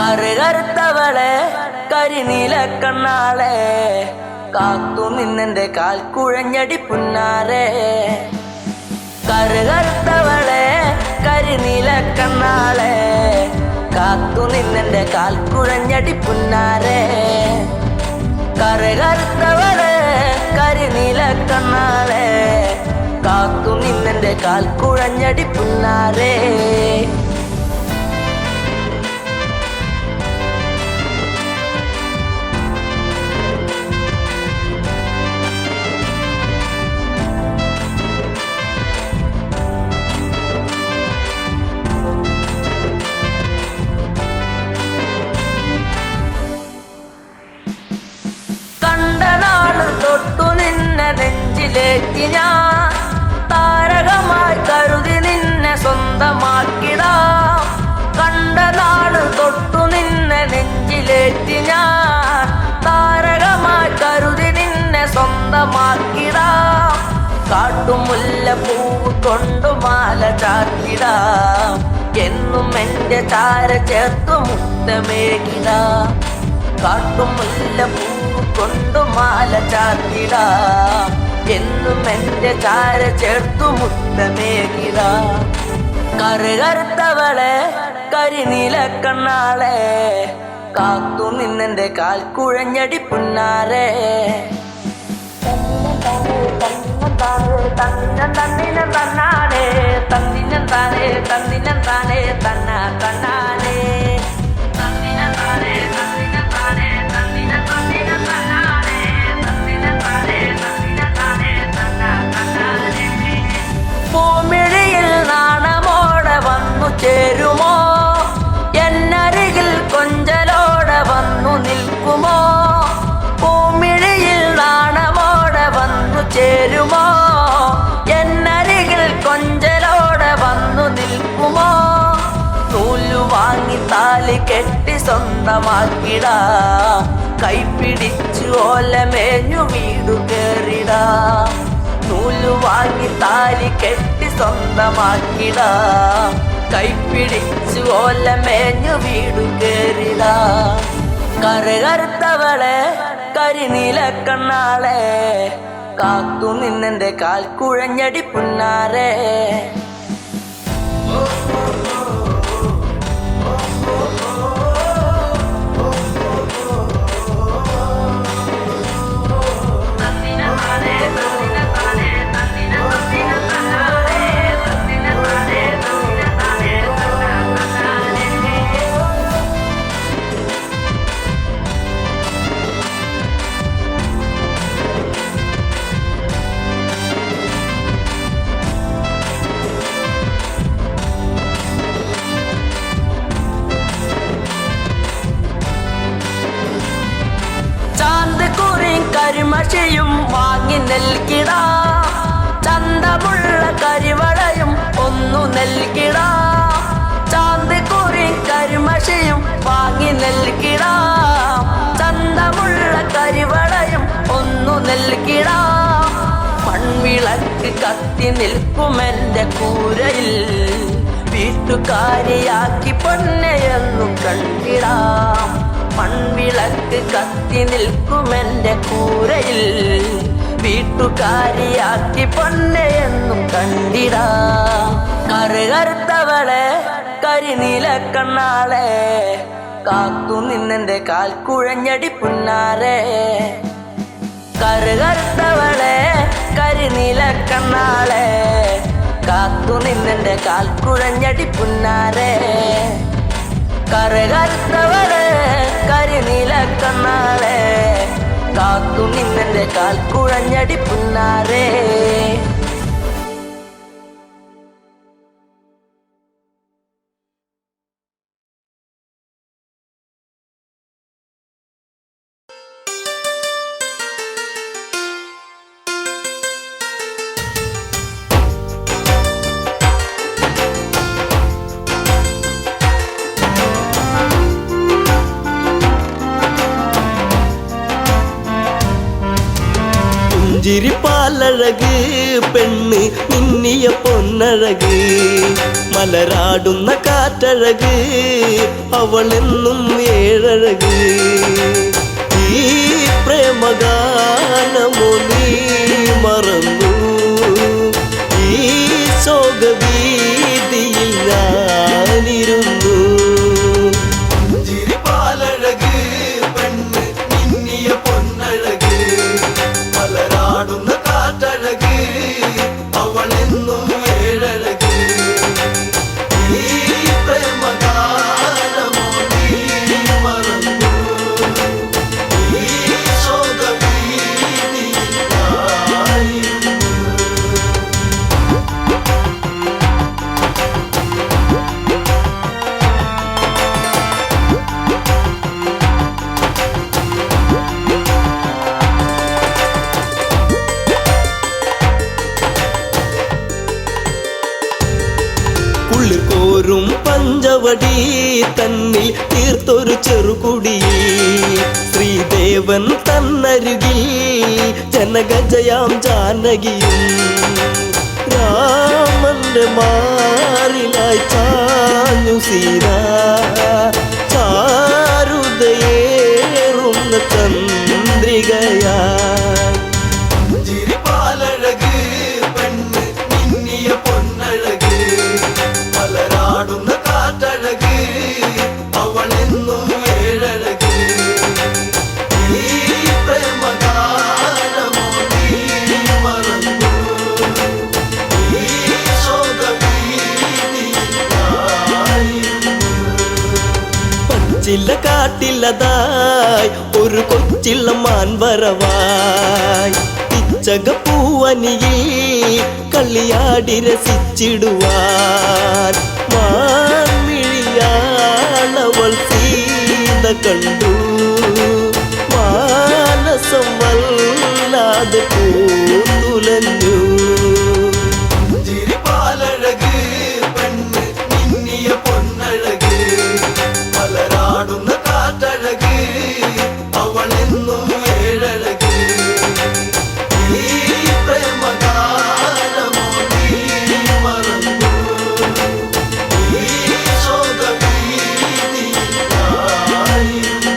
കറുകറുത്തവളെ കരിനീല കണ്ണാളെ കാത്തു നിന്നെന്റെ കാൽ കുഴഞ്ഞടി പുന്നാരെ. കറുകറുത്തവളെ കരിനീല കണ്ണാളെ കാത്തു നിന്നെന്റെ കാൽ കുഴഞ്ഞടി പുന്നാരെ. കറുകറുത്തവളെ കരിനീല കണ്ണാളെ കാത്തു നിന്നെന്റെ കാൽ കുഴഞ്ഞടി പുന്നാരെ. തൊട്ടു നിന്നെ നെഞ്ചിലേറ്റി ഞാൻ താരകമായി കരുതി നിന്നെ സ്വന്തമാക്കിടാം. കണ്ട നാട് തൊട്ടു നിന്നെ നെഞ്ചിലേറ്റി ഞാൻ താരകമായി കരുതി നിന്നെ സ്വന്തമാക്കിടാം. കാട്ടുമുല്ല പൂവ് കൊണ്ടു മാല ചാത്തിടാം. എന്നും എന്റെ ചാര ചേർത്തു മുത്തമേകിടാം. കാട്ടുമുല്ല പൂവ് കൊണ്ടു മാല ചാത്തിടാം. എന്നും എന്റെ ചാര ചേർത്തു മുത്തമേകിടാം. കറുകറുത്തവളെ കരിനീല കണ്ണാളെ കാത്തു നിന്നെന്റെ കാൽ കുഴഞ്ഞടി പുന്നാരെ. തന്നിനം തന്നാനേ തന്നിനം താനേ തന്നിനം താനേ തന്ന തന്നാനേ തന്നിനം താനേ തന്നിനം താനേ തന്നിനം തന്നിനം തന്നാനേ തന്നിനം താനേ തന്നിനം താനേ തന്ന തന്നാനേ. പൂമിഴിയിൽ നാണമോടെ വന്നു ചേരുമോ? എന്നരികിൽ കൊഞ്ചലോടെ വന്നു നിൽക്കുമോ? പൂമിഴിയിൽ നാണമോടെ വന്നു ചേരുമോ? എന്നരികിൽ കൊഞ്ചലോടെ വന്നു നിൽക്കുമോ? നൂലു വാങ്ങി താലി കെട്ടി സ്വന്തമാക്കിടാം. കൈപിടിച്ചു ഓലമേഞ്ഞു വീടു കേറിടാം. നൂലു വാങ്ങി താലി കെട്ടി സ്വന്തമാക്കിടാം. കൈപിടിച്ചു ഓലമേഞ്ഞു വീടു കേറിടാം. കറുകറുത്തവളെ കരിനീല കണ്ണാളെ കാത്തു നിന്നെന്റെ കാൽ കുഴഞ്ഞടി പുന്നാരെ. കരിമഷിയും വാങ്ങി നൽകിടാം. ചന്തമുള്ള കരിവളയും ഒന്നു നൽകിടാം. ചാന്തിക്കുറി കരിമഷിയും വാങ്ങി നൽകിടാം. ചന്തമുള്ള കരിവളയും ഒന്നു നൽകിടാം. മൺവിളക്ക് കത്തി നിൽക്കുമെന്റെ കൂരയിൽ വീട്ടുകാരിയാക്കി പൊന്നെയെന്നു കണ്ടിടാം. മൺവിളക്ക് കത്തി നിൽക്കുമെന്റെ കൂരയിൽ വീട്ടുകാരിയാക്കി പൊന്നെയെന്നും കണ്ടിടാം. കറുകറുത്തവളെ കരിനീല കണ്ണാളെ കാത്തു നിന്നെന്റെ കാൽ കുഴഞ്ഞടി പുന്നാരെ. കറുകറുത്തവളെ കരിനീല കണ്ണാളെ കാത്തു നിന്നെന്റെ കാൽ കുഴഞ്ഞടി പുന്നാരെ. കറുകറുത്തവളെ കരിനീല കണ്ണാളെ കാത്തു നിന്നെന്റെ കാൽ കുഴഞ്ഞടി പുന്നാരെ. പുഞ്ചിരിപ്പാൽ പാലഴക് പെണ്ണ് മിന്നിയ പൊന്നഴക് മലരാടുന്ന കാറ്റഴക് അവളെന്നും ഏഴഴക് ഈ പ്രേമഗാനമോ നീ മറന്നു ഈ ശോകവീതിയിൽ ഞാനിരുന്നു പാലഴക് പെണ്ണ് മിന്നിയ പൊന്നഴക് മലരാടുന്ന കാറ്റഴക് അവളെന്നും ഏഴഴക് ഈ പ്രേമഗാനമോ നീ മറന്നു ഈ ശോകവീതിയിൽ ഞാനിരുന്നു കോരും പഞ്ചവടി തന്നിൽ തീർത്തൊരു ചെറുകുടി ശ്രീദേവൻ തന്നരുകിൽ ജനകജയാം ജാനകിയും രാമന്റെ മാറിലായി ചാഞ്ഞു സീത ചാരുതയേറുന്ന ചന്ദ്രികയായി പാലഴക് പെണ്ണ് മിന്നിയ പൊന്നഴക് മലരാടുന്ന കാറ്റഴക് അവളെന്നും ഏഴഴക് ഈ പ്രേമഗാനമോ നീ മറന്നു ഈ ശോകവീതിയിൽ ഞാനിരുന്നു പച്ചില കാട്ടിലതായി ഒരു കൊച്ചിള്ള മാൻവരവായി പിച്ചകപ്പൂവനിയിൽ കളിയാടി രസിച്ചിടുവാൻ മാൻമിഴിയാണവൾ സീത കണ്ടു മാനസം വല്ലാതെ പൂത്തുലഞ്ഞു പാലഴക് പെണ്ണ് മിന്നിയ പൊന്നഴക് മലരാടുന്ന കാറ്റഴക് അവളെന്നും ഏഴഴക് ഈ പ്രേമഗാനമോ നീ മറന്നു ഈ ശോകവീതിയിൽ ഞാനിരുന്നു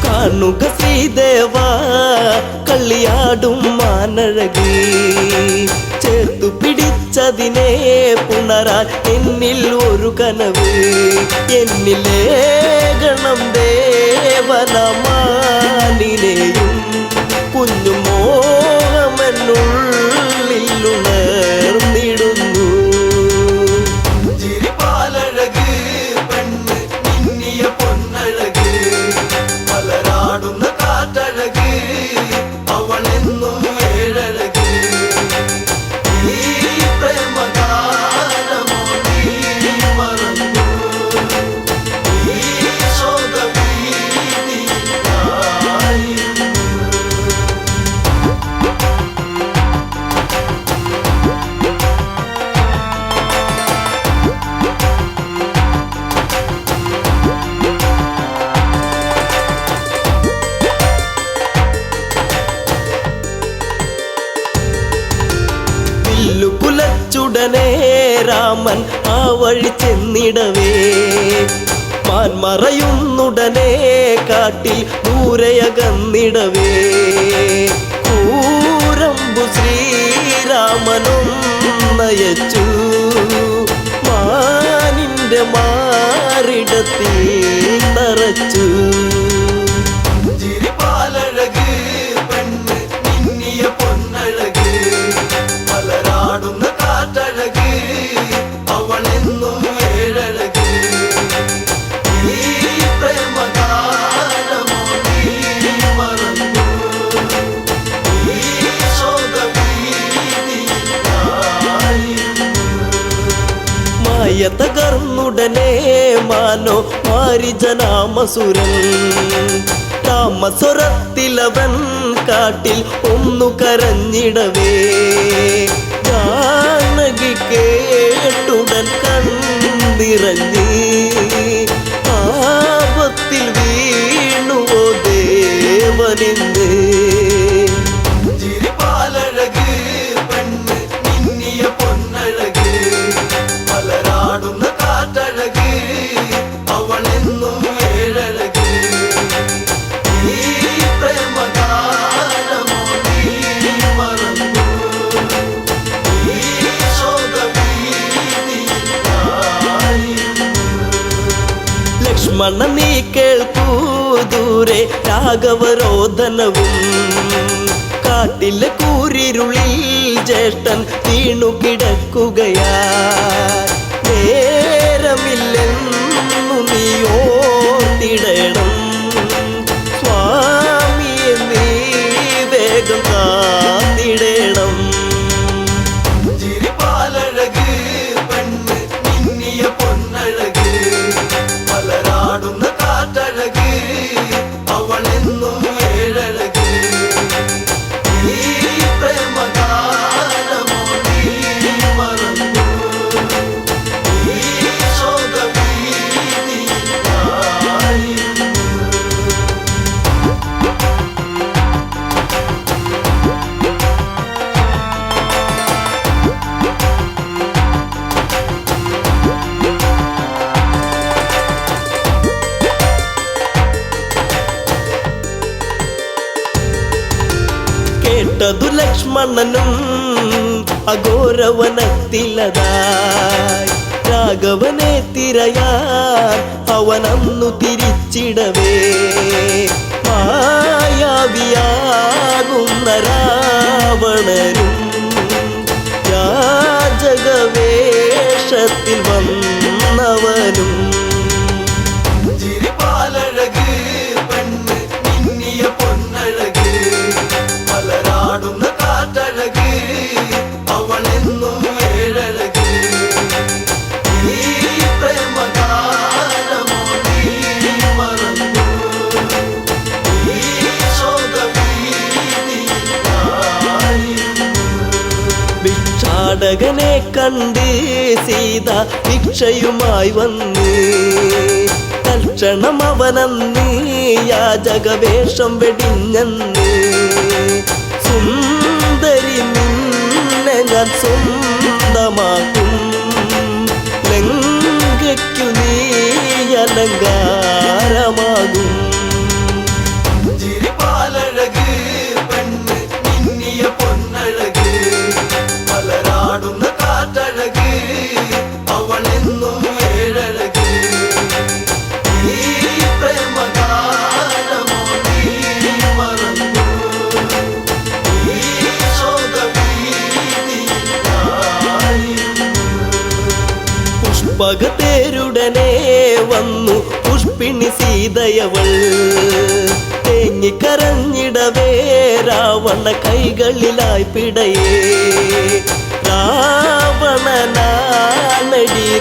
കാണുക ശ്രീദേവ കളിയാടും മാനഴക് ചേർത്തു പിടിച്ചതിനെ പുണരാൻ എന്നിൽ ഒരു കനവ് എന്നിലേ ഗണം ദേവനമാനിനെയും കുഞ്ഞു മോഹമെന്നുള്ളിലുണർന്നിടുന്നു പാലഴക് പെണ്ണ് മിന്നിയ പൊന്നഴക് മലരാടുന്ന കാറ്റഴക് അവളെന്നും ഏഴഴക് ഈ പ്രേമഗാനമോ നീ മറന്നു ഈ ശോകവീതിയിൽ ഞാനിരുന്നു കുലച്ചുടനെ രാമൻ ആ വഴി ചെന്നിടവേ മാൻമറയുന്നുടനെ കാട്ടിൽ ദൂരയകന്നിടവേ കൂരമ്പു ശ്രീരാമനും നയച്ചു മാനിന്റെ മാറിടത്തിൽ നിറച്ചു പാലഴക് പെണ്ണ് മിന്നിയ പൊന്നഴക് മലരാടുന്ന കാറ്റഴക് അവളെന്നും ഏഴഴക് ഈ പ്രേമഗാനമോ നീ മറന്നു ഈ ശോകവീതിയിൽ ഞാനിരുന്നു മായ തകർന്നുടനെ മാനോ മാരിജനാമസുരൻ താമസ്വരത്തിലവൻ കാട്ടിൽ ഒന്നു കരഞ്ഞിടവേ ജാനകി കേട്ടുടൻ കണ്ണിറങ്ങി ആപത്തിൽ വീണുവോ ദേവനിന്ന് ലക്ഷ്മണ നീ കേൾക്കൂ ദൂരെ രാഘവരോധനവും. കാട്ടിലെ കൂരിരുളിൽ ജ്യേഷ്ഠൻ വീണു കിടക്കുകയാ. നേരമില്ലെന്നു നീ ഓർത്തിടണം, സ്വാമിയെ നീ വേഗം കാത്തിടണം. ചിരിപ്പാലഴക് പെണ്ണ് മിന്നിയ പൊന്നഴക്, മലരാടുന്ന കാറ്റഴക്, അവളെന്നും ഏഴഴക്. ഈ പ്രേമഗാനമോ നീ മറന്നു, ഈ ശോകഭീതിയായിരുന്നു. കേട്ടതു ലക്ഷ്മണനും അഘോരവനത്തിലതായി. രാഘവനെ തിരയാൻ അവനന്നു തിരിച്ചിടവേ, മായാവിയാകുന്ന രാവണനും യാചകവേഷത്തിൽ വന്നവനും. ചിരിപ്പാലഴക് പെണ്ണ് മിന്നിയ പൊന്നഴക്, മലരാടുന്ന കാറ്റഴക്, അവളെന്നും ഏഴഴക്. ഈ പ്രേമഗാനമോ നീ മറന്നു, ഈ ശോകഭീതിയായിരുന്നു. ഭിക്ഷാടകനെ കണ്ട് സീത ഭിക്ഷയുമായി വന്ന്, തൽക്ഷണം അവനന്ന് യാചകവേഷം വെടിഞ്ഞെന്ന്. സുന്ദരി നിന്നെ ഞാൻ സ്വന്തമാക്കും, ലങ്കയ്ക്കു നീ അലങ്കാരമാകും. ചിരിപ്പാലഴക് പെണ്ണ് മിന്നിയ പൊന്നഴക്, മലരാടുന്ന കാറ്റഴക്, അവളെന്നും ഏഴഴക്. ഈ പ്രേമഗാനമോ നീ മറന്നു, ഈ ശോകഭീതിയായിരുന്നു. പുഷ്പകത്തേരുടനെ വന്നു പുഷ്പിണി സീതയവൾ. തേങ്ങിക്കരഞ്ഞിടവേ രാവണ കൈകളിലായി പിടയേ. രാവണനാണടി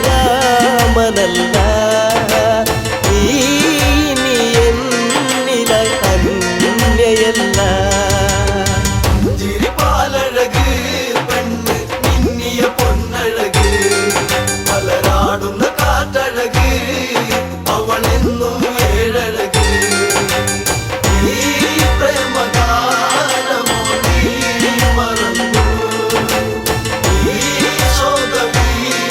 രാമനല്ല, നീ ഇനി എന്നിലായി അന്യയല്ല. ചിരിപ്പാലഴക് പെണ്ണ് മിന്നിയ പൊന്നഴക്, മലരാടുന്ന കാറ്റഴക്, അവളെന്നും ഏഴഴക്. ഈ പ്രേമഗാനമോ നീ മറന്നു, ഈ ശോകഭീതിയായിരുന്നു.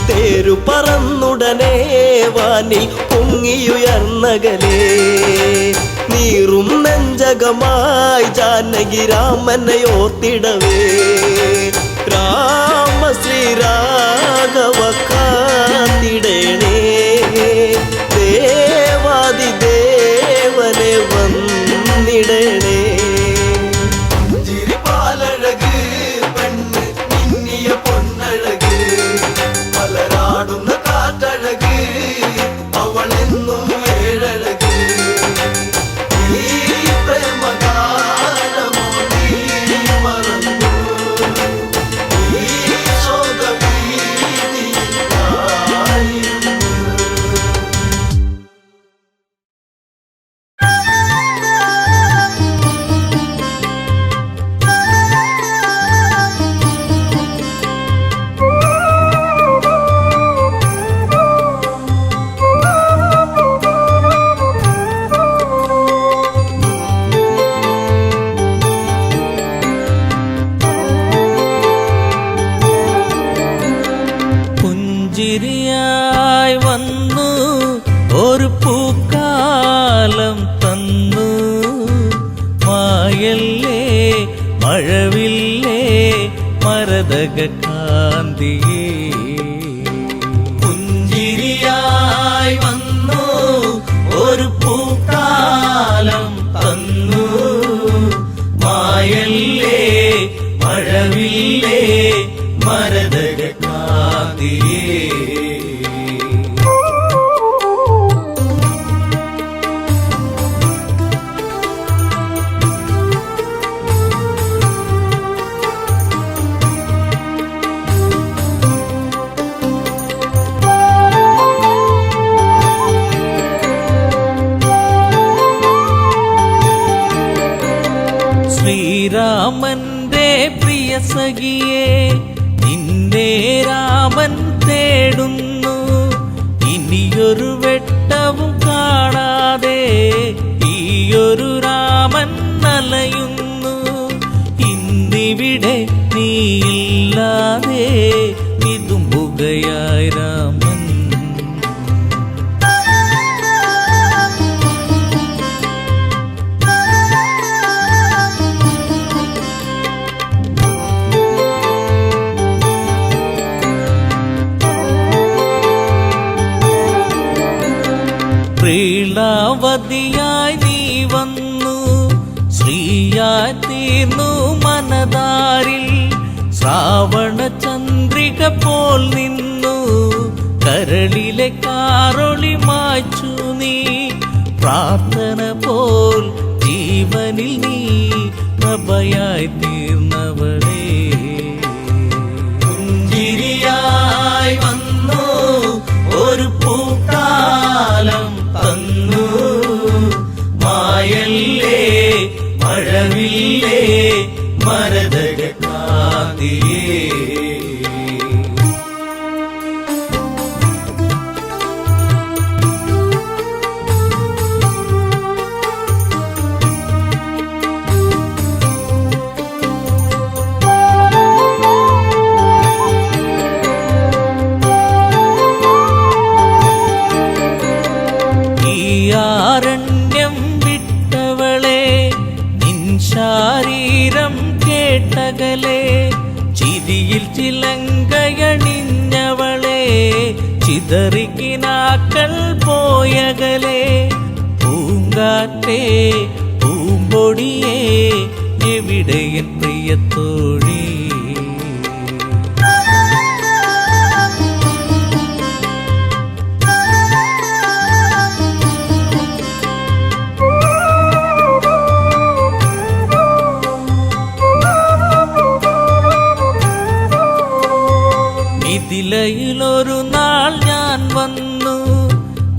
തേരു പറന്നുടനെ വാനിൽ പൊങ്ങിയുയർന്നകലേ, നീറും നെഞ്ചകമായി ജാനകി രാമനെ ഓർത്തിടവേ. രാമ ശ്രീരാഘവ കാത്തിടണേ, ദേവാദിദേവനെ വന്നിടണേ. ചിരിപ്പാലഴക് പെണ്ണ് മിന്നിയ പൊന്നഴക്, മലരാടുന്ന കാറ്റഴക്, അവളെന്നും ഏഴഴക്. ഈ പ്രേമഗാനമോ നീ മറന്നു, ഈ ശോകഭീതിയായിരുന്നു. പുഞ്ചിരിയായി വന്നു ഒരു പൂക്കാലം തന്നു, മായല്ലേ മഴവില്ലേ മരതക കാന്തിയേ. വന്നു ഒരു പൂക്കാലം തന്നു മായല്ലേ മഴവില്ലേ മരതക കാതിയേ ശ്രീരാമന്റെ പ്രിയ സഖിയെ നിന്നെ രാമൻ തേടുന്നു ഇനിയൊരു വെട്ടവും കാണാതെ ഈയൊരു രാമൻ അലയുന്നു ഇന്നിവിടെ നീയില്ലാതെ വിതുമ്പുകയായി രാമൻ പ്രീളാവതിയായി നീ വന്നു ശ്രീയായി തീർന്നു മനതാരിൽ ശ്രാവണ ചന്ദ്രിക പോൽ നിന്നു കരളിലെ കാറൊളി മായ്ച്ചു നീ പ്രാർത്ഥന പോൽ ജീവനിൽ നീ പ്രഭയായി തീർന്നവളേ പുഞ്ചിരിയായി വന്നു ഒരു പൂക്കാലം തന്നു മായല്ലേ മഴവില്ലേ മരതക കാതിയേ ആരണ്യം വിട്ടവളെ നിൻ ശാരീരം കേട്ടകലെ ചിരിയിൽ ചിലങ്കയണിഞ്ഞവളെ ചിതറിക്കിനാക്കൾ പോയകലെ പൂങ്കാറ്റേ പൂമ്പൊടിയേ എവിടെയൻ പ്രിയത്തോഴി മിഥിലയിലൊരു നാൾ ഞാൻ വന്നു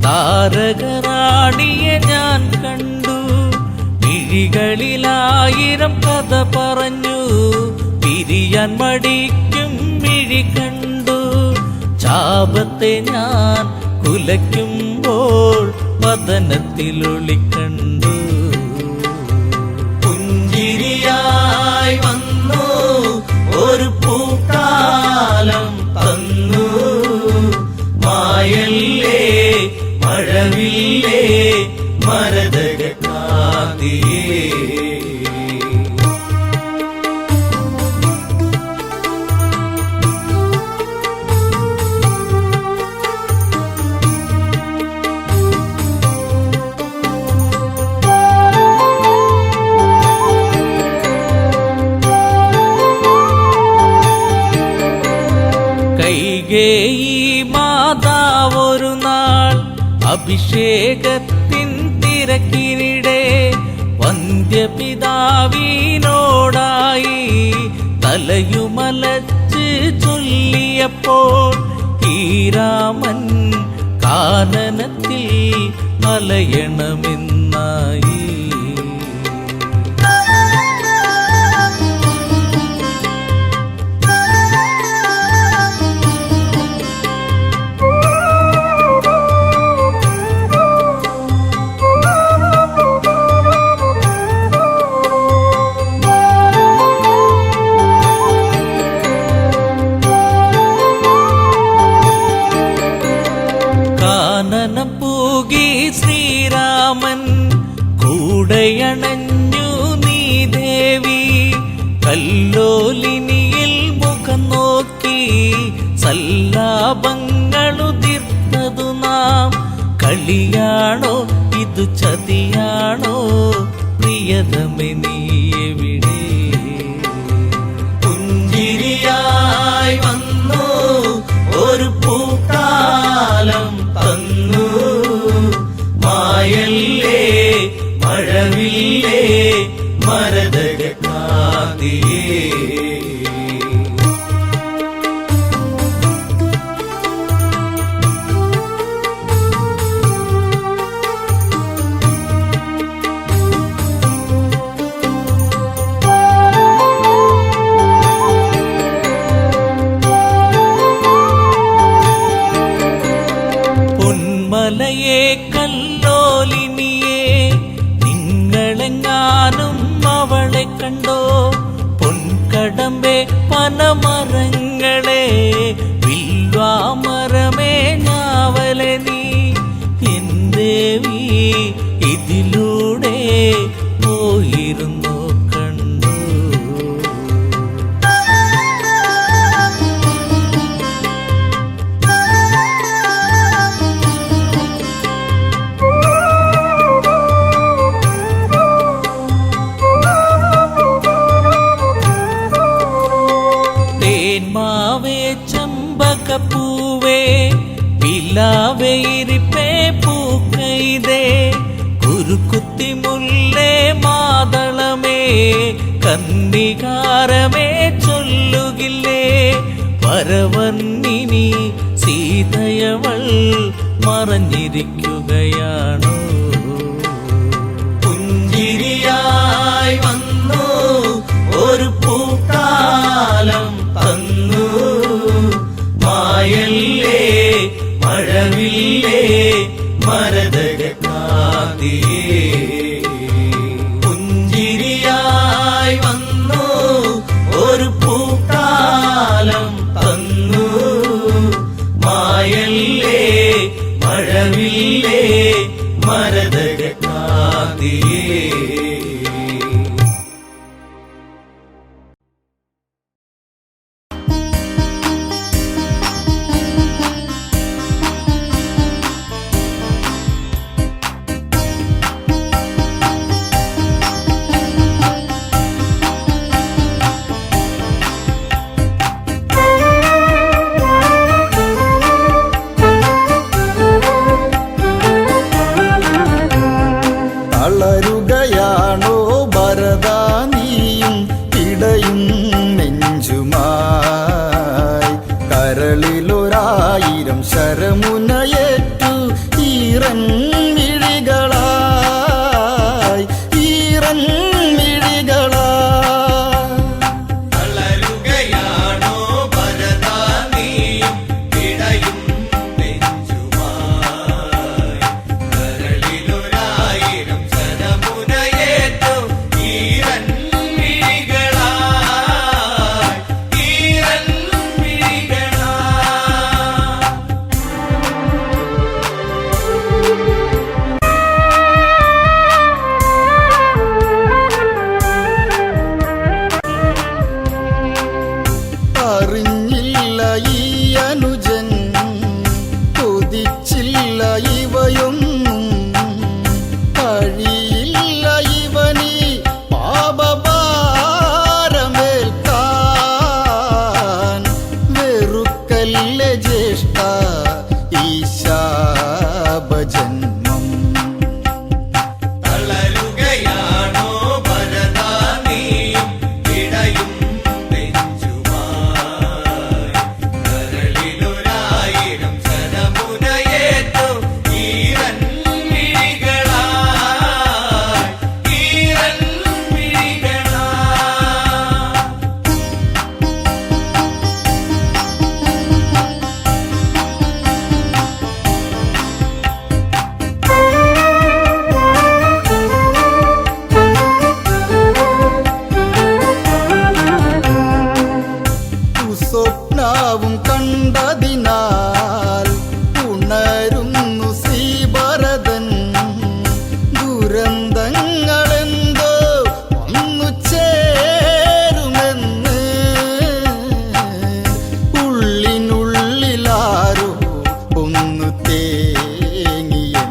താരകറാണിയെ ഞാൻ കണ്ടു മിഴികളിലായിരം കഥ പറഞ്ഞു പിരിയാൻ മടിക്കും മിഴി കണ്ടു ചാപത്തെ ഞാൻ കുലയ്ക്കുമ്പോൾ വദനത്തിലൊളി കണ്ടു പുഞ്ചിരിയായി വന്നു ഒരു പൂക്കാലം തന്നു മായല്ലേ മഴവില്ലേ മരതക കാതിയേ കൈകേയി മാതാവൊരു നാൾ അഭിഷേകത്തിൻ തിരക്കിനിടെ വന്ധ്യപിതാവിനോടായി തലയുമലച്ച് ചൊല്ലിയപ്പോൾ ഈ രാമൻ കാനനത്തിൽ അലയണമെന്നായി കാനനം പൂകി ശ്രീരാമൻ കൂടയണഞ്ഞു നീ ദേവി കല്ലോലിനിയിൽ മുഖം നോക്കി സല്ലാപങ്ങളുതിർത്തതു നാം കളിയാണോ ഇതു ചതിയാണോ പ്രിയതമേ നീ എവിടെ പുഞ്ചിരിയായി വന്നു ഒരു പൂക്കാലം തന്നു മായല്ലേ മഴവില്ലേ മരതകക്കാതിയേ പൊന്മലയെ കല്ലോലിനിയെ നിങ്ങളെങ്ങാനും അവളെ കണ്ടോ പൊൻകടമ്പെ പനമരങ്ങളെ വിൽവാമരമേ ഞാവലെ നീ എന്തേവി ഇതിലൂടെ പോയിരുന്നു കണ്ടു തേന്മാവേ ചമ്പകപ്പൂവേ പിലാവേ ഇരിപ്പേ പൂക്കൈതേ കുരുക്കുത്തി മുല്ലേ മാതളമേ കന്നികാരമേ ചൊല്ലുകില്ലേ വരവന്നിനി സീതയവൾ മറഞ്ഞിരിക്കുകയാണോ പുഞ്ചിരിയായി വന്നു ഒരു പൂക്കാലം തന്നു മായല്ലേ മഴവില്ലേ മരതകക്കാതിയേ പുഞ്ചിരിയായി വന്നു ഒരു പൂക്കാലം തന്നു മായല്ലേ മഴവില്ലേ മരതകക്കാതിയേ തളരുകയാണോ ഭരതാ നീയും ഇടയും നെഞ്ചുമായി കരളിലൊരായിരം ശരമുനയേറ്റു ഈറൻ മിഴികളായി ഈറൻ മിഴികളായി തളരുകയാണോ ഭരതാ നീയും ഇടയും നെഞ്ചുമായി കരളിലൊരായിരം ശരമുനയേറ്റു ഈറൻ മിഴികളായി ഈറൻ മിഴികളായി അറിഞ്ഞില്ല ഈ അനുജൻ കൊതിച്ചില്ല ഇവയൊന്നും കഴിയില്ല ഇവനീ പാപഭാരമേൽക്കാൻ വെറുക്കല്ലേ ജ്യേഷ്ഠ ഈ ശാപജന്മം തളരുകയാണോ ഭരതാ നീയും ഇടയും നെഞ്ചുമായി കരളിലൊരായിരം ശരമുനയേറ്റു ഈറൻ മിഴികളായി ഈറൻ മിഴികളായി സ്വപ്നാവും കണ്ടതിനാൽ ഉണരുന്നു ശ്രീഭരതൻ ദുരന്തങ്ങളെന്തോ വന്നു ചേരുമെന്ന് ഉള്ളിനുള്ളിലാരോ ഒന്ന് തേങ്ങിയെന്ന്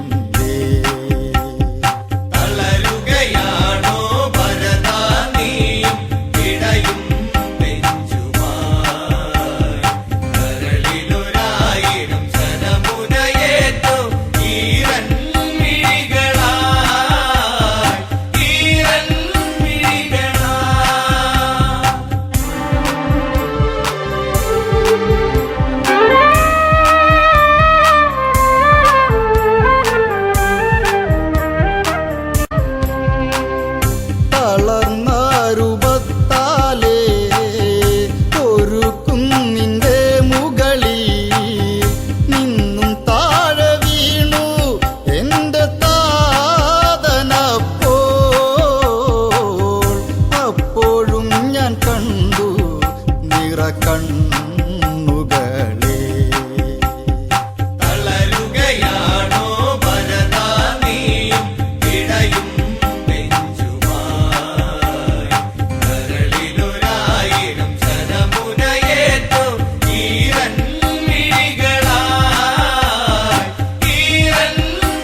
കണ്ണുകളെ തളരുകയാണോ ഭരതാ നീയും ഇടയും നെഞ്ചുമായി കരളിലൊരായിരം ശരമുനയേറ്റു ഈരൻ മിഴികളായി ഈരൻ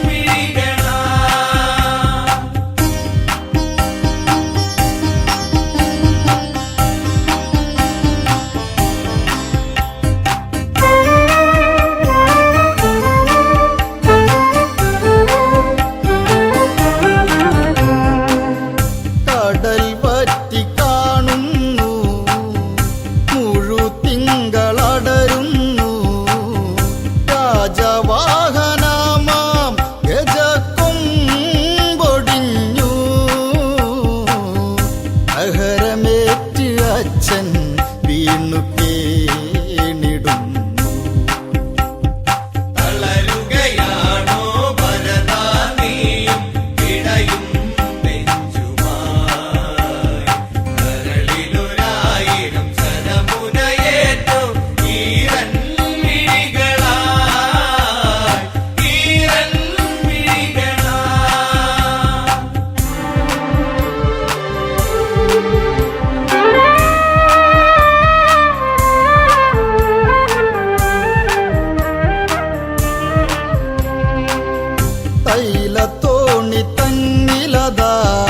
മിഴികളായി കടൽ വറ്റി കാണുന്നു മുഴുതിങ്കളടരുന്നു രാജവാഹനമാം ഗജക്കൊമ്പൊടിഞ്ഞു അഹരമേറ്റ് അച്ഛൻ വീണു കേണിടുന്നു തളരുകയാണോ ഭരതാ നീയും ഇടയും നെഞ്ചുമായി കരളിലൊരായിരം ശരമുനയേറ്റു ഈരൻ മിഴികളായി ഈരൻ മിഴികളായി തൈലത്തോണി തന്നിലതായി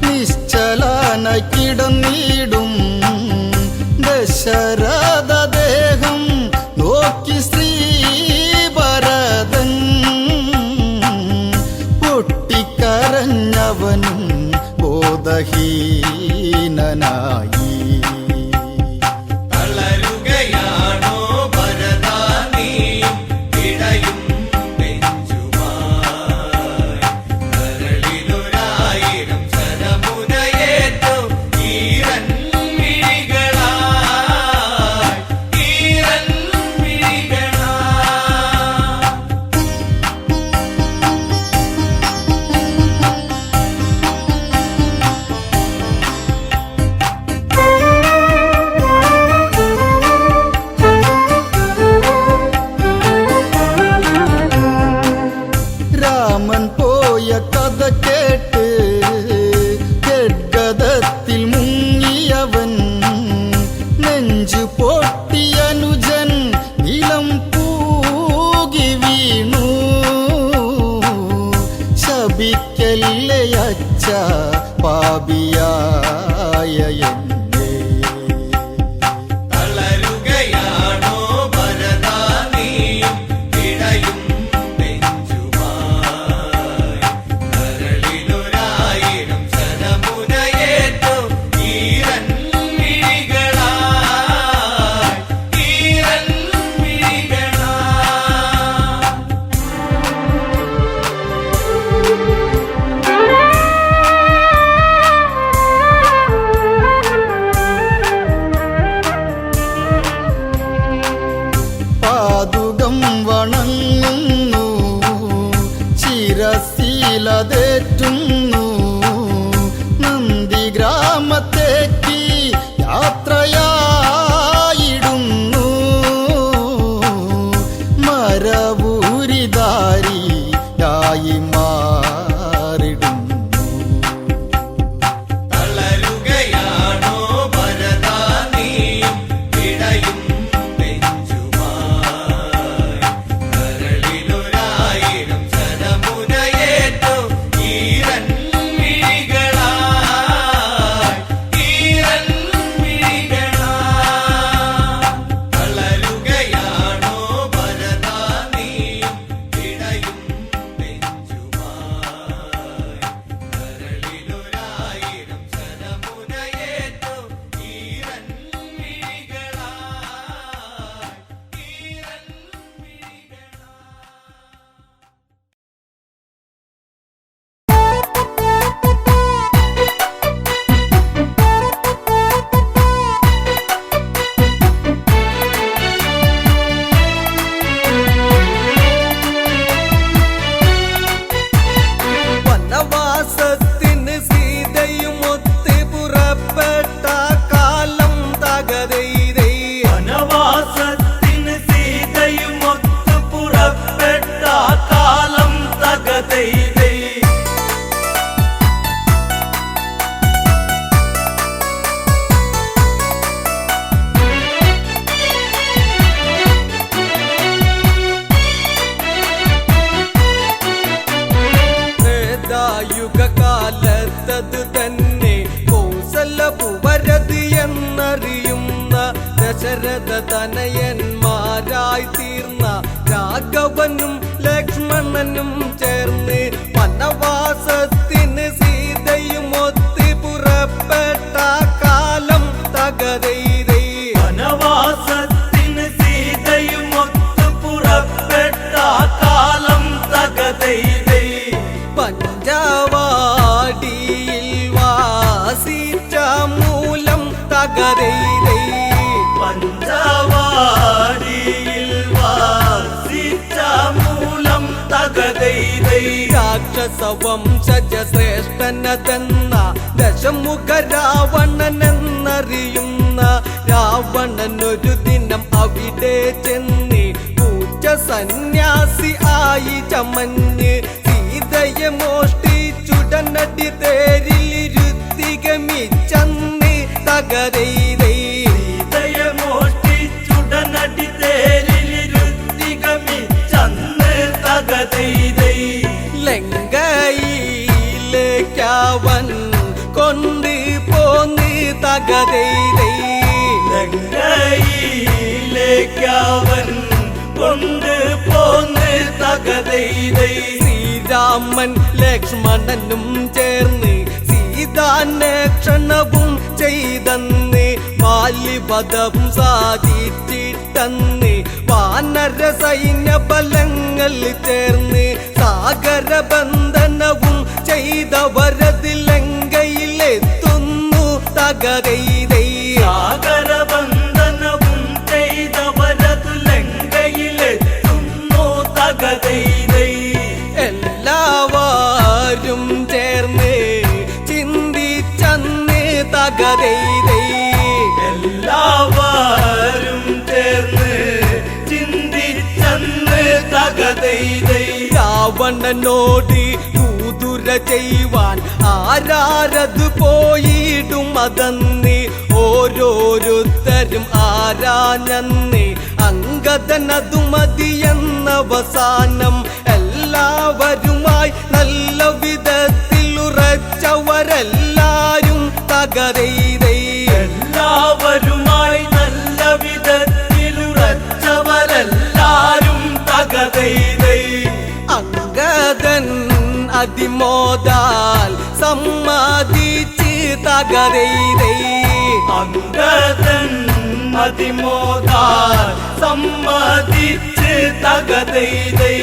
നിശ്ചലന കിടന്നിടും ദശരഥ ദേഹം നോക്കി ശ്രീഭരതൻ പൊട്ടിക്കരഞ്ഞവനും ബോധഹീനനായി തളരുകയാണോ ഭരതാ നീയും ഇടയും നെഞ്ചുമായി കരളിലൊരായിരം ശരമുനയേറ്റു ഈരൻ മിഴികളായി ഈരൻ മിഴികളായി രാമൻ പോയ കഥ കേട്ട് ഗദ്ഗതത്തിൽ മുങ്ങിയവൻ നെഞ്ചു പൊട്ടിയനുജൻ നിലം പൂകി വീണു ശപിക്കല്ലേ അച്ഛ പാപിയായ എന്നെ തളരുകയാണോ ഭരതാ നീയും ഇടയും നെഞ്ചുമായി കരളിലൊരായിരം ശരമുനയേറ്റു ഈരൻ മിഴികളായി ദശരഥ തനയന്മാരായി തീർന്ന രാഘവനും ലക്ഷ്മണനും ചേർന്ന് വനവാസത്തിന് സീതയും ഒത്ത് പുറപ്പെട്ട കാലം തകതൈതൈ. വനവാസത്തിന് സീതയും ഒത്ത് പുറപ്പെട്ട കാലം തകതൈതൈ. പഞ്ചവാടിയിൽ വാസിച്ച മൂലം തകതൈതൈ. പഞ്ചവാടിയിൽ വാസിച്ച മൂലം തകതൈതൈ. രാക്ഷസവംശജ ശ്രേഷ്ഠനതെന്ന ദശമുഖ രാവണനെന്നറിയുന്ന രാവണൻ ഒരു ദിനം അവിടെ ചെന്ന് പൂച്ച സന്യാസി ആയി ചമഞ്ഞ് സീതയെ മോഷ്ടിച്ചുടനടി തേരിലിരുത്തി ഗമിച്ചന്ന് തകതൈതൈ. സീതയെ മോഷ്ടിച്ചുടനടി തേരിലിരുത്തി ഗമിച്ചന്ന് തകതൈതൈ. ലങ്കയിലേക്കവൻ കൊണ്ട് പോന്ന് തകതൈതൈ. ലങ്കയിലേക്കവൻ കൊണ്ട് പോന്ന് തകതൈതൈ. ശ്രീരാമൻ ലക്ഷ്മണനും ചേർന്ന് സീതാന്വേഷണവും ചെയ്തന്ന് ബാല്യവധം സാധിച്ചിട്ടന്ന് വാനര സൈന്യ ബലങ്ങൾ ചേർന്ന് സാഗരബന്ധനവും ചെയ്തവരത് ലങ്കയിലെത്തുന്നു തകതൈതൈ. സാഗരബന്ധനവും ചെയ്തവരത് ലങ്കയിലെത്തുന്നു തകതൈതൈ. എല്ലാവരും ചേർന്ന് ചിന്തിച്ചന്ന് തകതൈതൈ. എല്ലാവരും ചേർന്ന് ചിന്തിച്ചന്ന് തകതൈതൈ. രാവണനോട് കൂതുര ചെയ്യുവാൻ ആരാരത് പോയിടും അതന്ന് ഓരോരുത്തരും ആരാഞ്ഞന്ന് അങ്കദനതു മതിയെന്നവസാനം എല്ലാവരുമായി നല്ല വിധത്തിൽ ഉറച്ചവരെല്ലാരും തകതൈതൈ. എല്ലാവരുമായി നല്ല വിധത്തിലുറച്ചവരെല്ലാരും തകതൈതൈ. അങ്കദൻ അതിമോദാൽ സമ്മതിച്ച് തകതൈതൈ. അങ്കദൻ അതിമോദാൽ സമ്മതിച്ച് തകതൈതൈ.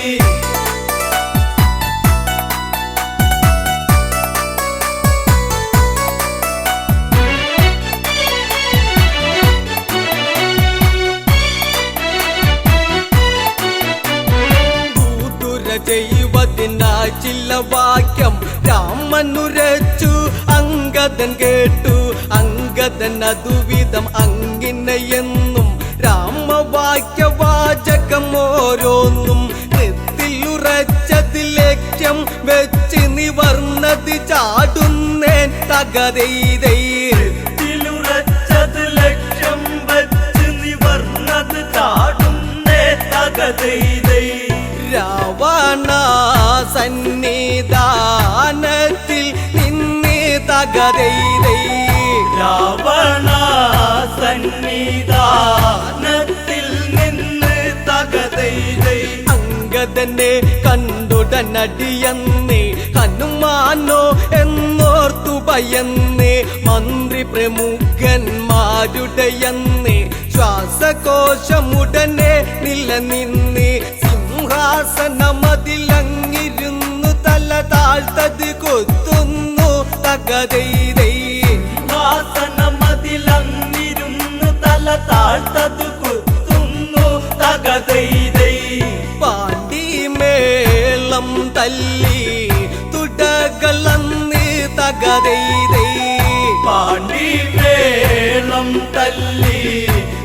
ചെയ്യുവതിനായി ചില വാക്യം രാമനുരച്ചു അങ്കദൻ കേട്ടു. അങ്കദൻ അതുവിധം അങ്ങിനെയെന്നും രാമവാക്യവാചകം ഓരോന്നും കൃത്തിലുറച്ചത് ലക്ഷ്യം വെച്ച് നിവർന്നത് ചാടുന്നേൻ തകതൈതൈ. ത്തിലുറച്ചത് ലക്ഷ്യം വെച്ച് നിവർന്നത് ചാടുന്നേ തകതൈതൈ. രാവണ സന്നിധാനത്തിൽ നിന്ന് തകതൈതൈ. രാവണ സന്നിധാനത്തിൽ നിന്ന് തകതൈതൈ. അങ്കദനെ കണ്ടുടനടിയന്ന് ഹനുമാനോ എന്നോർത്തു ഭയന്ന് മന്ത്രി പ്രമുഖന്മാരുടെയന്ന് ശ്വാസകോശമുടനെ നിലനിന്ന് സിംഹാസനമതിലങ്ങിരുന്നു തല താഴ്ത്തത് കൊത്തുന്നു തകതൈതൈ. സിംഹാസനമതിലങ്ങിരുന്നു തല താഴ്ത്തത് കൊത്തുന്നു തകതൈതൈ. പാണ്ടിമേളം തല്ലി തുടകളന്ന് തകതൈതൈ. പാണ്ടിമേളം തല്ലി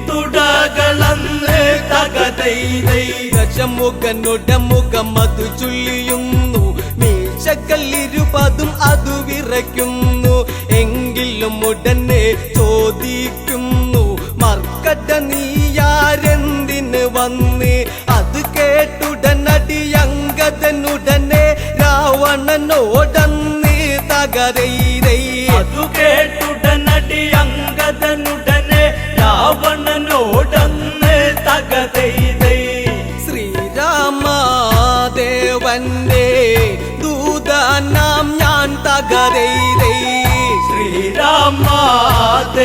തുടകളന്ന് തകതൈതൈ. ദശമുഖനുടെ മുഖം അതു ചൊല്ലിയുന്നു മീശക്കല്ലിരുപതും അതു വിറയ്ക്കുന്നു. എങ്കിലും ഉടനെ ചോദിക്കുന്നു മർക്കട നീയാരെന്തിന് വന്ന്. അത് കേട്ടുടനടി അങ്കദനുടനെ രാവണനോടന്ന് തകതൈതൈ. അതു കേട്ടുടനടി അങ്കദനുടനെ രാവണനോ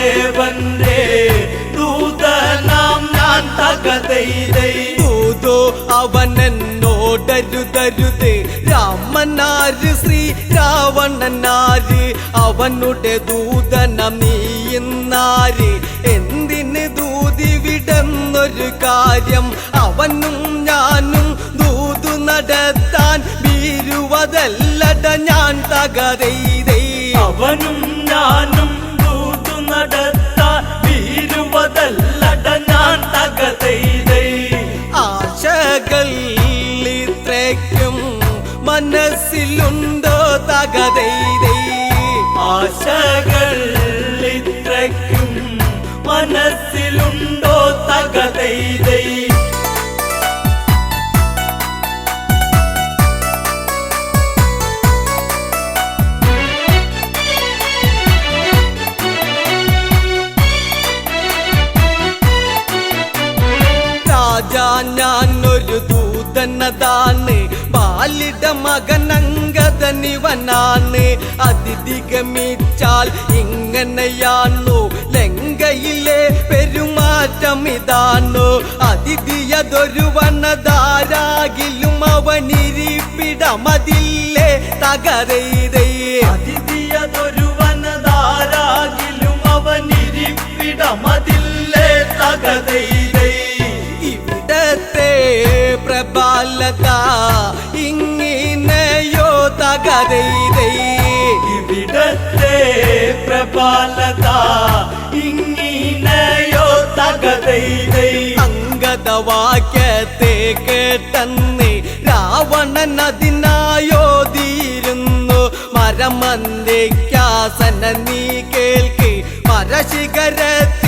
മഹാദേവന്റെ ദൂതനാം ഞാൻ തകതൈതൈ ദൂതോ അവനെന്നോടരുതരുത് രാമനാര് ശ്രീ രാവണനാര് അവനുടെ ദൂതനം നീയുന്നാര് എന്തിന് ദൂതി വിടുന്നൊരു കാര്യം അവനും ഞാനും ദൂതു നടത്താൻ വീരുവതല്ലട ഞാൻ തകതൈതൈ അവനും ഞാനും ദൂതു നടത്താൻ വീരുവതല്ലട ഞാൻ തകതൈതൈ ആശകൾ ഇത്രയ്ക്കും മനസ്സിലുണ്ടോ തകതൈതൈ ആശകൾ ഇത്രയ്ക്കും മനസ്സിലുണ്ടോ തകതൈതൈ രാജാ ഞാനൊരു ദൂതനതാണ് ബാലിട മകനങ്കതനിവനാണ് അതിഥിഗമിച്ചാൽ ഇങ്ങനെയാണു ലങ്കയിലെ പെരുമാറ്റം ഇതാണു അതിഥിയതൊരു വനതാരാകിലും അവനിരിപ്പിടമതില്ലേ തകരൈതൈ അതിഥിയതൊരു വനതാരാകിലും അവനിരിപ്പിടമതില്ലേ തകതൈതൈ ഇവിടത്തെ പ്രബലത ഇങ്ങനെയോ തകരൈതൈ ഇവിടത്തെ പ്രബലത ഇങ്ങനെയോ തകതൈതൈ അംഗതവാക്യത്തെ കേട്ടെന്ന് രാവണൻ അതിനായോതിയിരുന്നു മരമന്ദിക്കാസന നീ കേൾക്ക് മരശിഖരത്തിലതെന്ന്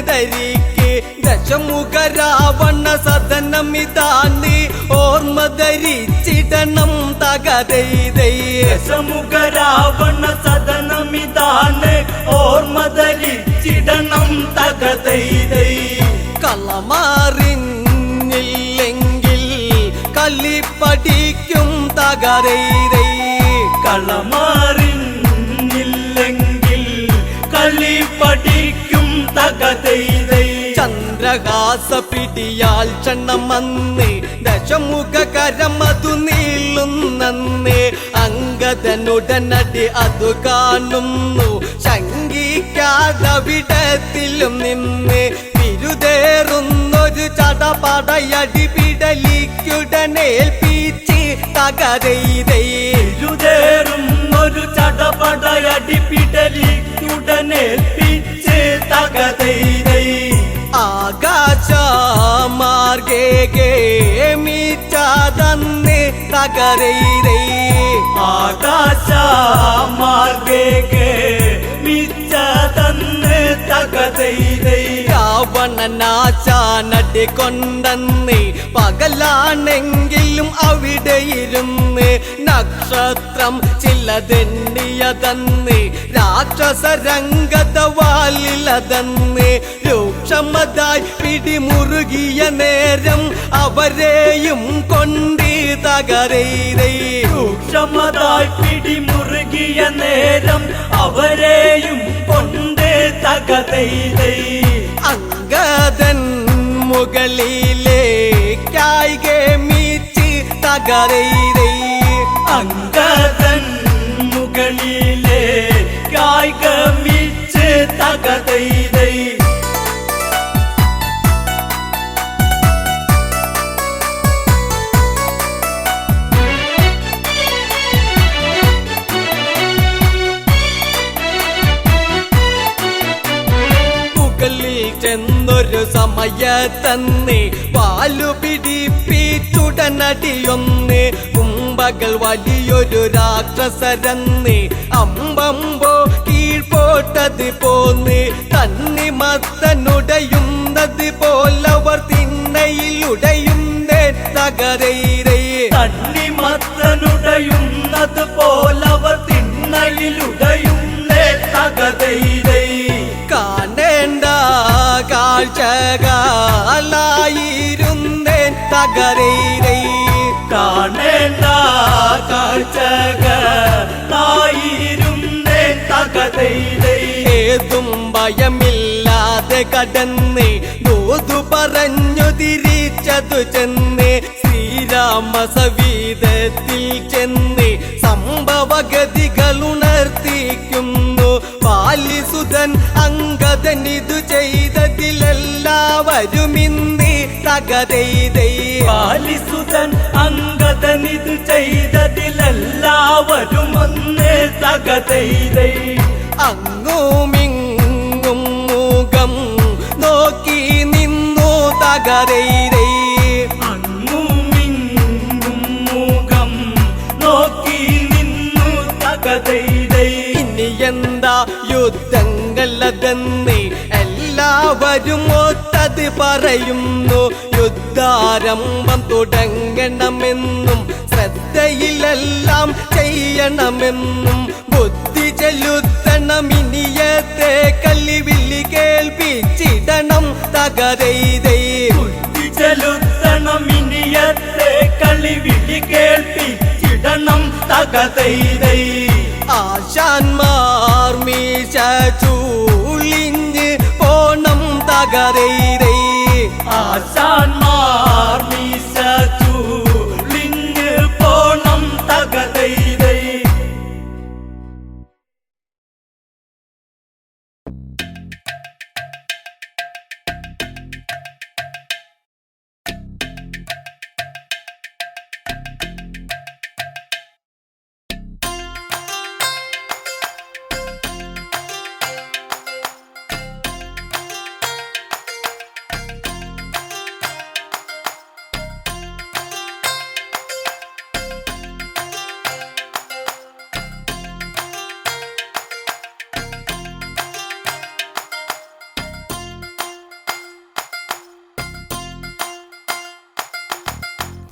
ധരിക്ക് ദശമുഖ രാവണ സദനമിതാണ്ട് ഓർമ്മ ധരിച്ചിടണം തകതൈതൈ ദശമുഖ രാവണ സദനമിതാണ് ഓർമ്മ ധരിച്ചിടണം തകതൈതൈ കളമാറിഞ്ഞില്ലെങ്കിൽ കലിപ്പടിക്കും തകരൈതൈ കളമാറിഞ്ഞില്ലെങ്കിൽ കളി പഠിക്കും തകതൈതൈ ചന്ദ്രഹാസ പിടിയാൽ ക്ഷണമന്ന് ദശമുഖ കരമതു നീളുന്നന്ന് അങ്കദനുടനടി അതു കാണുന്നു ശങ്കിക്കാതവിടത്തിലും നിന്ന് വിരുദേറുന്നൊരു ചടപടയടി പിടലിക്കുടനേൽപ്പിച്ച് തകരൈതൈ ഇരുതേറും ഒരു ചടപടയടി പിടലിക്കുടനേൽപ്പിച്ച് തകതൈതൈ ആകാശമാർഗേ മിച്ചാതന്ന് തകരൈതൈ ആകാശ മാർഗേ മിച്ചതന്ന് തകതൈതൈ രാവണനാശാനടി കൊണ്ടെന്ന് പകലാണെങ്കിലും അവിടെ ഇരുന്ന് നക്ഷത്രം ചിലതെണ്ണിയതന്ന് രാക്ഷസരംഗതവാലിലതന്ന് രൂക്ഷമതായി പിടിമുറുകിയ നേരം അവരെയും കൊണ്ട് തകരൈതൈ രൂക്ഷമതായി പിടിമുറുകിയ നേരം അവരെയും കൊണ്ട് തകതൈതൈ അങ്കദൻ മുകളിലേക്കായി ഗമിച്ച് തകരൈതൈ അങ്കദൻ മുകളിലെ കായികമിച്ച് തകതൈതൈ മുകളിൽ ചെന്നൊരു സമയത്തന്ന് പാലു പിടിപ്പിച്ചുടനടിയൊന്ന് കുംഭകൾ വലിയൊരു രാക്ഷസരന്ന് അമ്പമ്പോ കീഴ്പോട്ടത് പോന്ന് തന്നിമത്തനുടയുന്നത് പോലവർ തിണ്ണയിലുടയുന്നേ തകരൈതൈ തണ്ണിമത്തനുടയുന്നത് പോലവർ തിണ്ണയിലുടയുന്നേ തകതൈതൈ കാണേണ്ട കാഴ്ചകളായിരുന്നേ തകരൈതൈ കാണേണ്ട കാഴ്ചകളായിരുന്നേ തകതൈതൈ ഏതും ഭയമില്ലാതെ കടന്ന് ദൂതു പറഞ്ഞു തിരിച്ചതു ചെന്ന് ശ്രീരാമ സവീതത്തിൽ ചെന്ന് സംഭവഗതികൾ ഉണർത്തിക്കുന്നു. ബാലിസുതൻ അംഗദൻ ഇതു ചെയ്തതിലെല്ലാവരും ഇന്ന് തകതൈതൈ. ബാലിസുതൻ അംഗദനിതു ചെയ്തതിലെല്ലാവരും ഒന്ന് തകതൈതൈ. അങ്ങുമിങ്ങും മുഖം നോക്കി നിന്നു തകതൈതൈ. അങ്ങുമിങ്ങും മുഖം നോക്കി നിന്നു തകതൈതൈ. ഇനി എന്താ യുദ്ധങ്ങളതെന്ന് എല്ലാവരും ഒത്തത് പറയുന്നു. യുദ്ധാരംഭം തുടങ്ങണമെന്നും ശ്രദ്ധയിലെല്ലാം ചെയ്യണമെന്നും ബുദ്ധി ചെലുത്തണം. ഇനിയത്തെ കല്ലിവില്ലി കേൾപ്പിച്ചിടണം തകതൈതൈ. ബുദ്ധി ചെലുത്തണം ഇനിയത്തെ കളിവിളി കേൾപ്പിച്ചിടണം തകതൈതൈ. ആശാന്മാർ മീശ ചൂളിഞ്ഞ് പോണം തകതൈതൈ. ആശാന്മാർ മീശ ചൂളിഞ്ഞ് പോണം തകതൈതൈ.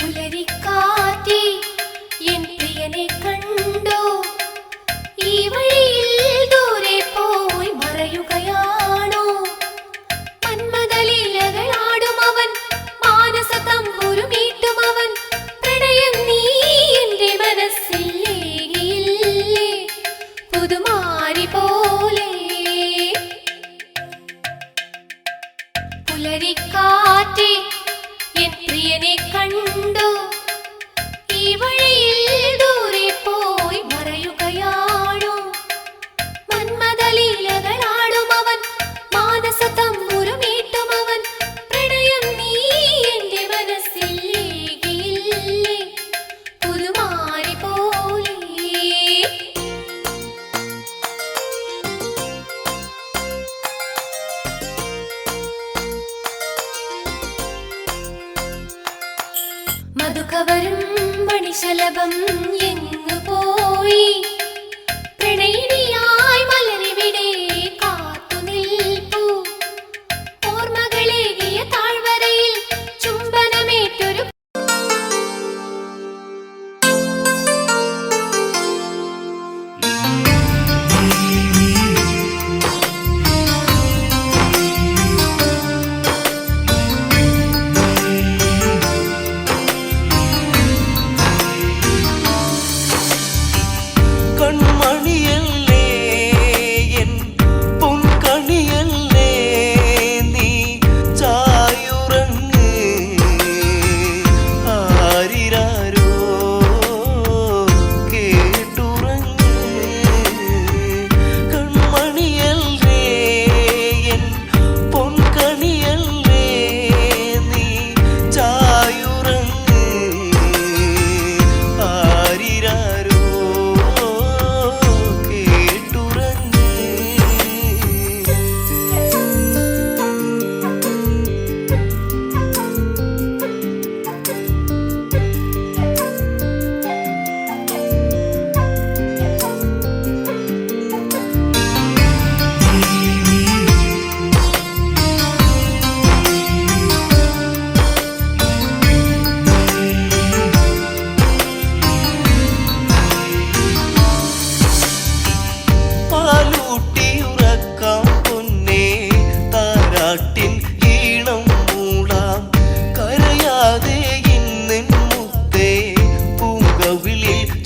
പുലരിക്കാറ്റേ എൻ പ്രിയനെ കണ്ടോ, ഈ വഴിയിൽ ദൂരെ പോയി മറയുകയാണോ? മന്മഥലീലകളാടും അവൻ, മാനസ തമ്പുരുമീട്ടും അവൻ. പ്രണയം നീ എന്റെ മനസ്സിൽ ഏകിയില്ലേ, പുതുമാരി പോലെ. പുലരിക്കാറ്റേ എൻ പ്രിയനെ കണ്ടോ, ഈ വഴിയിൽ ദൂരെ പോയി മറയുകയാണോ? മന്മഥലീലകളാടും അവൻ, മാനസ തമ്പുരുമീട്ടും അവൻ. പ്രണയം നീ എന്റെ മനസ്സിൽ ഏകിയില്ലേ, പുതുമാരി പോലെ. മധുകവരും മണിശലഭം എങ്ങു പോയി, പ്രണയിനിയായി മലരിവിടെ കാത്തു നിൽപ്പൂ. ഓർമ്മകളേകിയ താഴ്വരയിൽ ചുംബനമേറ്റൊരു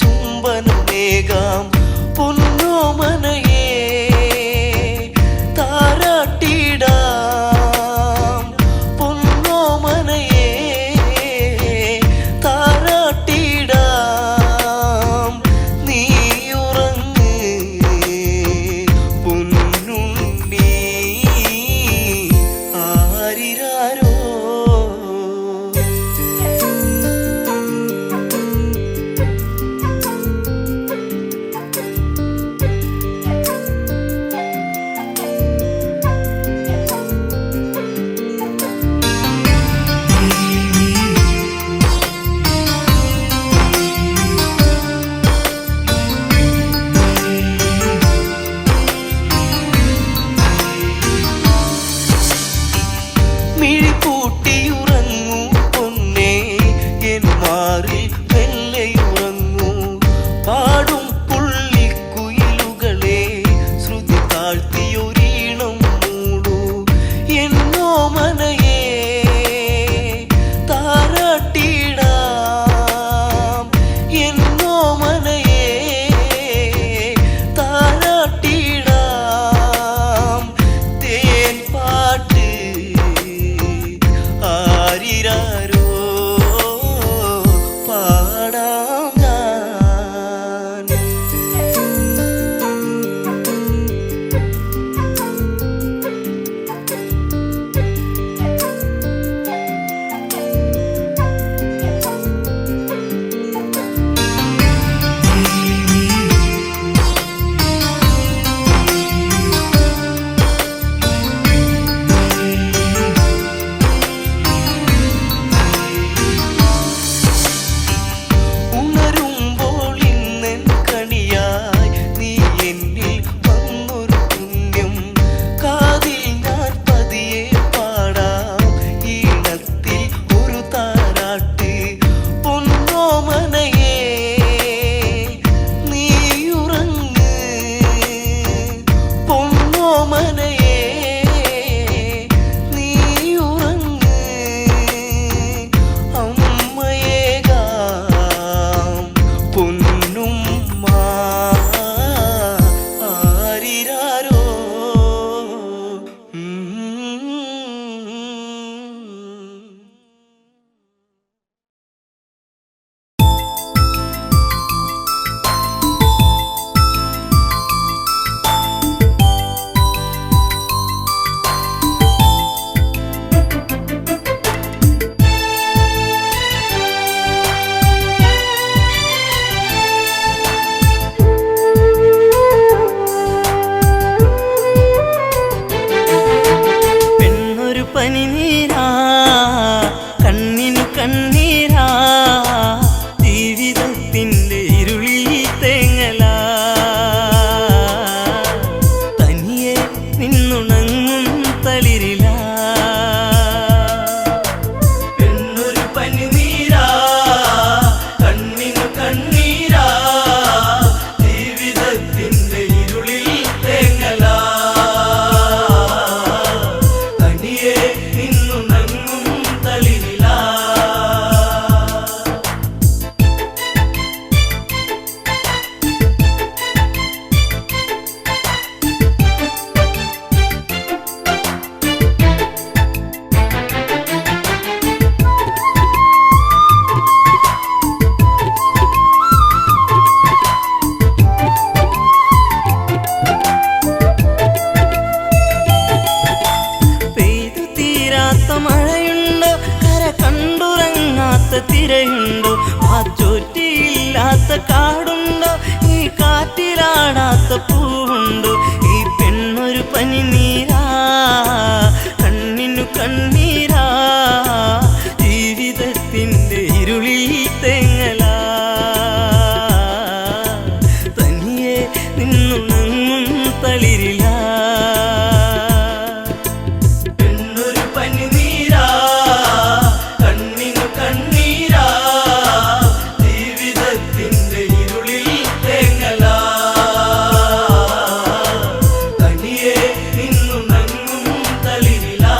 ചുംബനമേകാം പൊന്നോമനയേ താര പനിനീരാ കണ്ണിനു കണ്ണീരാ ജീവിതത്തിൻ്റെ ഇരുളിൽ തേങ്ങലാ തനിയെ നിന്നുണങ്ങും തളിരിലാ എന്നൊരു പനിനീരാ കണ്ണിനു കണ്ണീരാ ജീവിതത്തിൻ്റെ ഇരുളിൽ തേങ്ങലാ തനിയെ നിന്നുണങ്ങും തളിരിലാ പെയ്തു തീരാത്ത മഴയുണ്ടോ കര കണ്ടുറങ്ങാത്ത തിരയുണ്ടോ മാറ്റോറ്റിയില്ലാത്ത കാടുണ്ടോ ഈ കാറ്റിലാടാത്ത പൂവുണ്ടോ ഈ പെണ്ണൊരു പനിനീരാ കണ്ണിനു കണ്ണീരാ ജീവിതത്തിൻ്റെ ഇരുളിൽ തേങ്ങലാ തനിയെ നിന്നുണങ്ങും തളിരിലാ എന്നൊരു പനിനീരാ കണ്ണിനു കണ്ണീരാ ജീവിതത്തിൻ്റെ ഇരുളിൽ തേങ്ങലാ തനിയെ നിന്നുണങ്ങും തളിരിലാ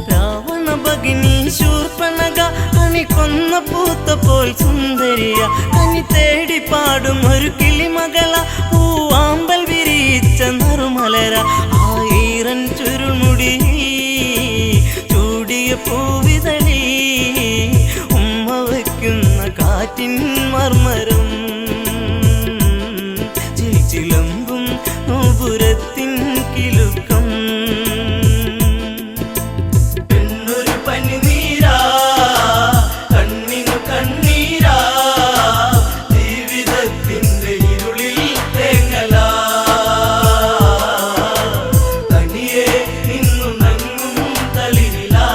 രാവണ ഭഗിനി ശൂർപ്പണക കണി കൊന്ന പൂത്ത പോൽ സുന്ദരിയ കനി തേടി പാടും ഒരു കിളിമകള പൂവാമ്പൽ വിരിച്ച നറുമലര ആയിരം ചുരുൾമുടി ചൂടിയ പൂവിതളി ഉമ്മ വയ്ക്കുന്ന കാറ്റിൻ മർമരം ചിലമ്പും നോപുരത്തിൻ കിലുക്കം എന്നൊരു പനിനീരാ കണ്ണിനു കണ്ണീരാ ജീവിതത്തിൻ്റെ ഇരുളിൽ തേങ്ങലാ തനിയെ നിന്നുണങ്ങും തളിരിലാ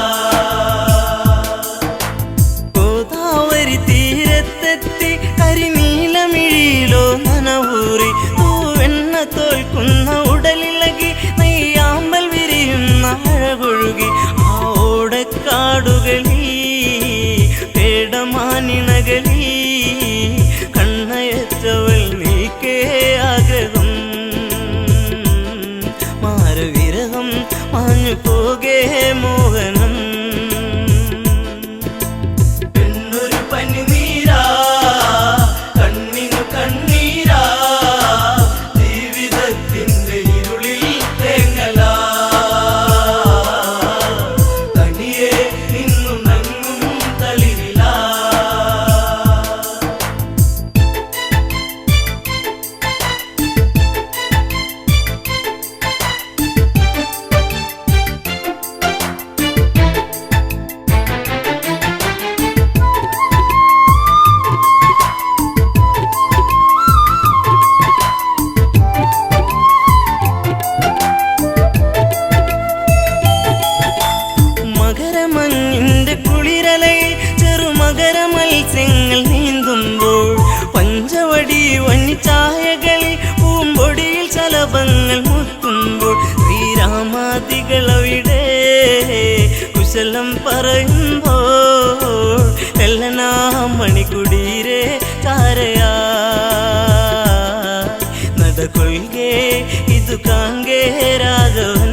ഗോദാവരി തീരത്തെത്തി കരിനീലമിഴിയിലോ നനവൂറി തൂവെണ്ണ തോൽക്കുന്ന ഉടലിളകി നെയ്യാമ്പൽ വിരിയുന്ന അഴകൊഴുകി ആ ഓടക്കാടുകളിൽ പേടമാനിണകളിൽ കണ്ണയച്ചവൾ നീക്കേ ആഗ്രഹം മാരവിരഹം മാഞ്ഞു പോകേ മോഹനം എന്നൊരു പനിനീരാ കണ്ണിനു കണ്ണീരാ ജീവിതത്തിൻ്റെ ഇരുളിൽ തേങ്ങലാ തനിയെ നിന്നുണങ്ങും തളിരിലാ മകരമഞ്ഞിന്റെ കുളിരലയിൽ ചെറുമകര മത്സ്യങ്ങൾ നീന്തുമ്പോൾ പഞ്ചവടി വന്നിച്ചായകളിൽ പൂമ്പൊടിയിൽ ശലഭങ്ങൾ മുത്തുമ്പോൾ ശ്രീരാമാദികളവിടെ കുശലം പറയുമ്പോൾ എല്ലനാ മണിക്കുടീരെ ചാരയാ നടകൊള്ളുകേ ഇതു കാങ്കേ രാഘവൻ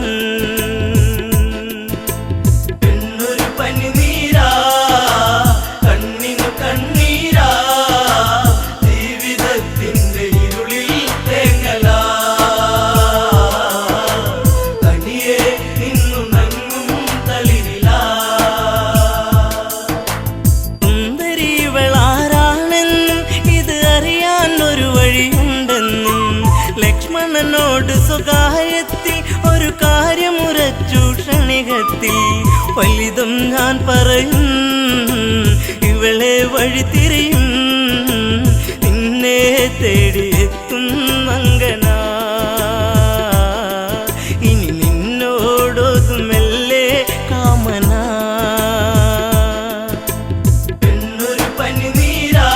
എന്നൊരു പനിനീരാ കണ്ണിനു കണ്ണീരാ ജീവിതത്തിൻ്റെ ഇരുളിൽ തേങ്ങലാ തനിയെ നിന്നുണങ്ങും തളിരിലാ സുന്ദരി ജീവിതത്തിൽ വലുതും ഞാൻ പറയും, ഇവളെ വഴി തിരിയും, നിന്നെ തേടി എത്തും അങ്കന. ഇനി നിന്നോടൊതുമെല്ലേ കാമന. എന്നൊരു പനിനീരാ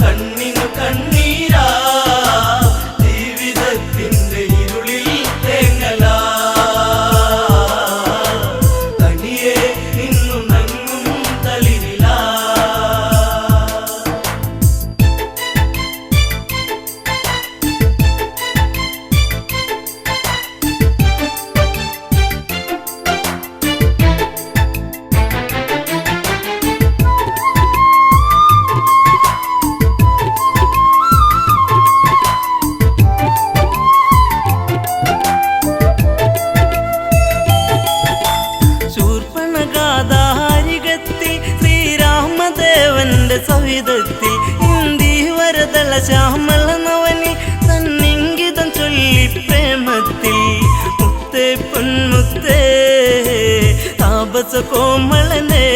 കണ്ണിനു കണ്ണീരാ ജീവിതത്തിന്റെ ഇരുളിൽ തേങ്ങലാ തനിയെ നിന്നു നങ്ങും തളിരിലാ. ശൂർപ്പണഖാദാരികത്തിൽ ശ്രീരാമദേവന്റെ സവിധത്തിൽ ഇന്ദീവരതള ശ്യാമള നവനി തന്നിങ്കിതം ചൊല്ലി പ്രേമത്തിൽ മുത്തേ പൊന്മുത്തേ താപസ കോമളനെ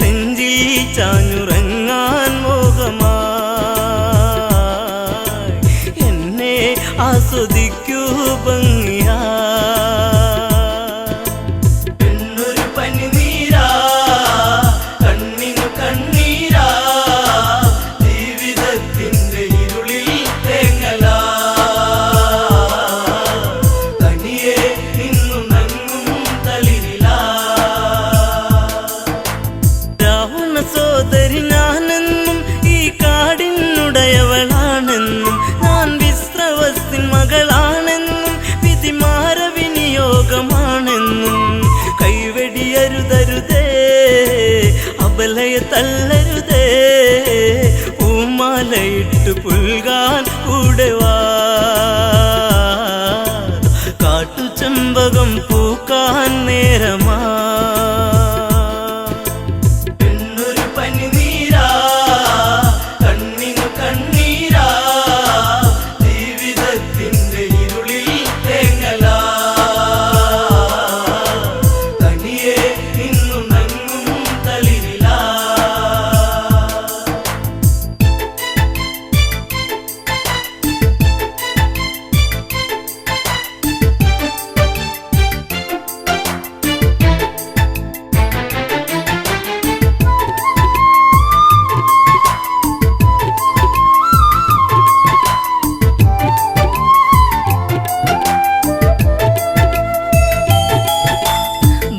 നെഞ്ചിൽ ചാഞ്ഞുറങ്ങാൻ മോഹമായി എന്നെ ആസ്വദിക്കൂ ഭംഗിയാ. എന്നൊരു പനിനീരാ കണ്ണിനു കണ്ണീരാ ജീവിതത്തിന്റെ ഇരുളിൽ തേങ്ങലാ തനിയെ നിന്നു നങ്ങും തളിരിലാ. രാവണ സോദരി ഞാനെന്നും ഈ കാടിനുടയവളാണെന്നും ഞാൻ വിശ്രവസ്തിൻ മകളാണെന്നും വിധിമാര വിനിയോഗമാണെന്നും കൈവെടിയരുതരുതേ അബലയെ തള്ളരുതേ പൂമാലയിട്ട് പുൽകാൻ കൂടെ വാ കാട്ടുചെമ്പകം പൂക്കാൻ നേരമാ. എന്നൊരു പനിനീരാ കണ്ണിനു കണ്ണീരാ ജീവിതത്തിന്റെ ഇരുളിൽ തേങ്ങലാ തനിയെ നിന്നു നങ്ങും തളിരിലാ.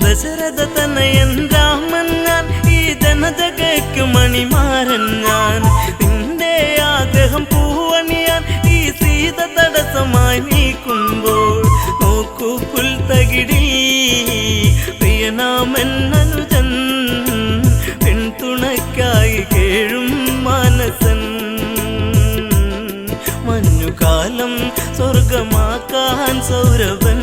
ദശരഥ തനയൻ രാമൻ ഞാൻ ഈ ജനജഗയ്ക്കു മണിമാരൻ ഞാൻ നിന്റെ ആഗ്രഹം പൂവണിയാൻ ഈ സീത തടസ്സമായി നീക്കുമ്പോൾ നോക്കൂ പുൽത്തകിടി പ്രിയനാമെന്നനുജൻ പിന്തുണയ്ക്കായി കേഴും മാനസൻ മഞ്ഞുകാലം സ്വർഗമാക്കാൻ സൗരഭൻ